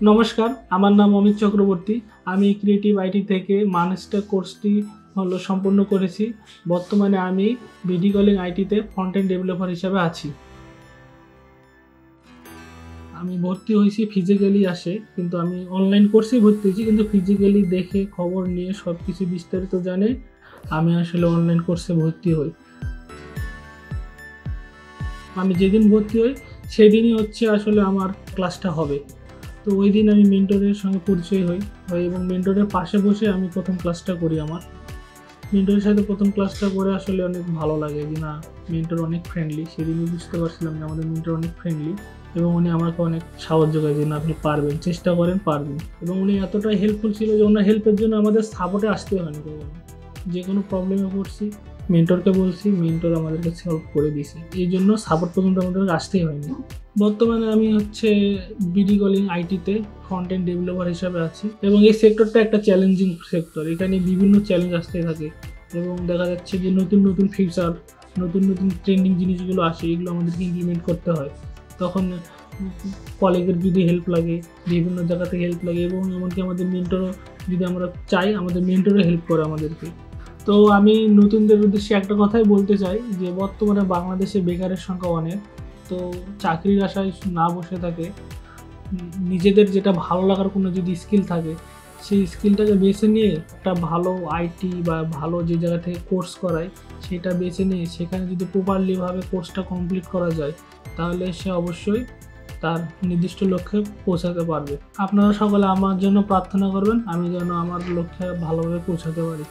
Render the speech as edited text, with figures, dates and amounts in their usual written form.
নমস্কার, আমার নাম অমিত চক্রবর্তী। আমি ক্রিয়েটিভ আইটি থেকে মানস্টার কোর্সটি সম্পূর্ণ করেছি। বর্তমানে আমি বিডি কলিং আইটিতে ফ্রন্ট এন্ড ডেভেলপার হিসাবে আছি। আমি ভর্তি হয়েছি ফিজিক্যালি আসে, কিন্তু আমি অনলাইন কোর্সেই ভর্তি হয়েছি, কিন্তু ফিজিক্যালি দেখে খবর নিয়ে সব কিছু বিস্তারিত জানে আমি আসলে অনলাইন কোর্সে ভর্তি হই। আমি যেদিন ভর্তি হই সেদিনই আসলে আমার ক্লাসটা হবে। তো ওই দিন আমি মেন্টরের সঙ্গে পরিচয় হই এবং মেন্টরের পাশে বসে আমি প্রথম ক্লাসটা করি। আমার মেন্টরের সাথে প্রথম ক্লাসটা করে আসলে অনেক ভালো লাগে যে না, মেন্টর অনেক ফ্রেন্ডলি। সেদিনই বুঝতে পারছিলাম যে আমাদের মেন্টর অনেক ফ্রেন্ডলি এবং উনি আমাকে অনেক সাহায্য করে যে না, আপনি পারবেন, চেষ্টা করেন, পারবেন। এবং উনি এতটাই হেল্পফুল ছিল যে ওনার হেল্পের জন্য আমাদের সাপোর্টে আসতে হয়নি কখনো। যে কোনো প্রবলেমে পড়ছি মেন্টরকে বলছি, মেন্টর আমাদেরকে সলভ করে দিয়েছে। এই জন্য সাপোর্ট পর্যন্ত আমাদের আসতেই হয়নি। বর্তমানে আমি বিডি কলিং আইটিতে ফ্রন্ট এন্ড ডেভেলপার হিসাবে আছি এবং এই সেক্টরটা একটা চ্যালেঞ্জিং সেক্টর। এখানে বিভিন্ন চ্যালেঞ্জ আসতে থাকে এবং দেখা যাচ্ছে যে নতুন নতুন ফিচার, নতুন নতুন ট্রেন্ডিং জিনিসগুলো আসে, এগুলো আমাদেরকে ইমপ্লিমেন্ট করতে হয়। তখন কলিগের যদি হেল্প লাগে, বিভিন্ন জায়গা থেকে হেল্প লাগে এবং এমনকি আমাদের মেন্টরও, যদি আমরা চাই, আমাদের মেন্টরও হেল্প করে আমাদেরকে। তো আমি নতুনদের উদ্দেশ্যে একটা কথাই বলতে চাই যে বর্তমানে বাংলাদেশে বেকারের সংখ্যা অনেক। তো চাকরির আশায় না বসে থাকে, নিজেদের যেটা ভালো লাগার কোনো যদি স্কিল থাকে সেই স্কিলটাকে বেছে নিয়ে একটা ভালো আইটি বা ভালো যে জায়গা থেকে কোর্স করায় সেটা বেছে নিয়ে সেখানে যদি প্রপারলিভাবে কোর্সটা কমপ্লিট করা যায় তাহলে সে অবশ্যই তার নির্দিষ্ট লক্ষ্যে পৌঁছাতে পারবে। আপনারা সকলে আমার জন্য প্রার্থনা করবেন, আমি যেন আমার লক্ষ্যে ভালোভাবে পৌঁছাতে পারি।